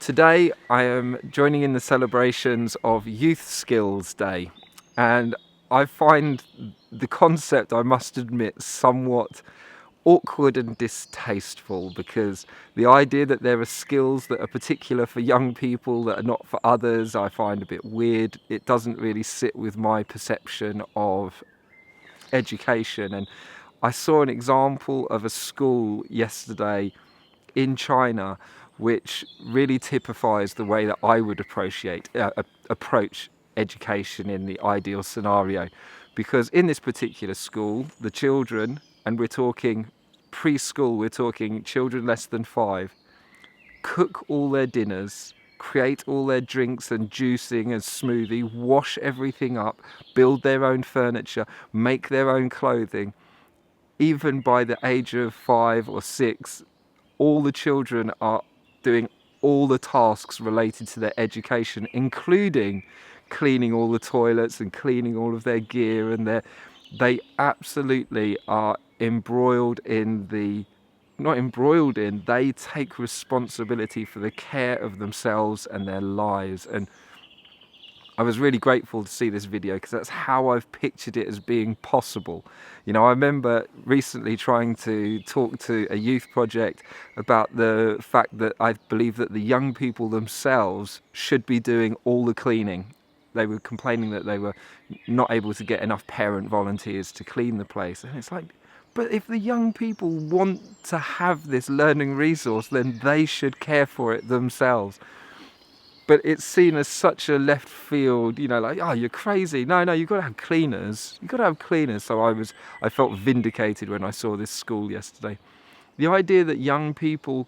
Today I am joining in the celebrations of Youth Skills Day, and I find the concept, I must admit, somewhat awkward and distasteful, because the idea that there are skills that are particular for young people that are not for others, I find a bit weird. It doesn't really sit with my perception of education. And I saw an example of a school yesterday in China which really typifies the way that I would approach education in the ideal scenario. Because in this particular school, the children, and we're talking preschool, we're talking children less than 5, cook all their dinners, create all their drinks and juicing and smoothie, wash everything up, build their own furniture, make their own clothing. Even by the age of 5 or 6, all the children are doing all the tasks related to their education, including cleaning all the toilets and cleaning all of their gear, and they absolutely are they take responsibility for the care of themselves and their lives. And I was really grateful to see this video, because that's how I've pictured it as being possible. You know, I remember recently trying to talk to a youth project about the fact that I believe that the young people themselves should be doing all the cleaning. They were complaining that they were not able to get enough parent volunteers to clean the place. And it's like, but if the young people want to have this learning resource, then they should care for it themselves. But it's seen as such a left field, you know, like, oh, you're crazy. No, you've got to have cleaners. You've got to have cleaners. So I felt vindicated when I saw this school yesterday. The idea that young people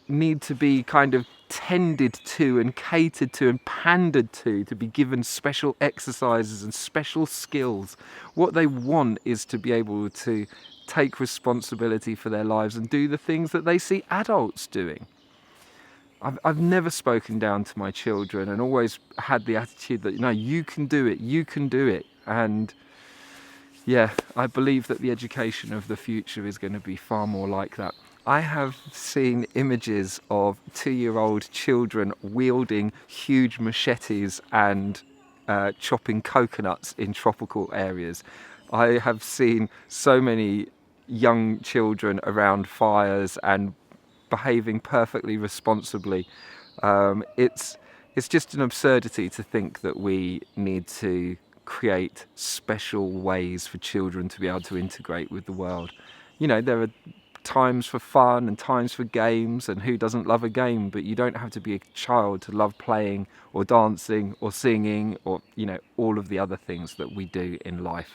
need to be kind of tended to and catered to and pandered to be given special exercises and special skills. What they want is to be able to take responsibility for their lives and do the things that they see adults doing. I've never spoken down to my children, and always had the attitude that, no, you can do it. And yeah, I believe that the education of the future is going to be far more like that. I have seen images of 2-year-old children wielding huge machetes and chopping coconuts in tropical areas. I have seen so many young children around fires and behaving perfectly responsibly. It's just an absurdity to think that we need to create special ways for children to be able to integrate with the world. You know, there are times for fun and times for games, and who doesn't love a game? But you don't have to be a child to love playing or dancing or singing, or, you know, all of the other things that we do in life.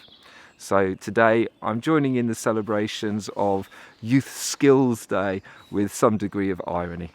So today I'm joining in the celebrations of Youth Skills Day with some degree of irony.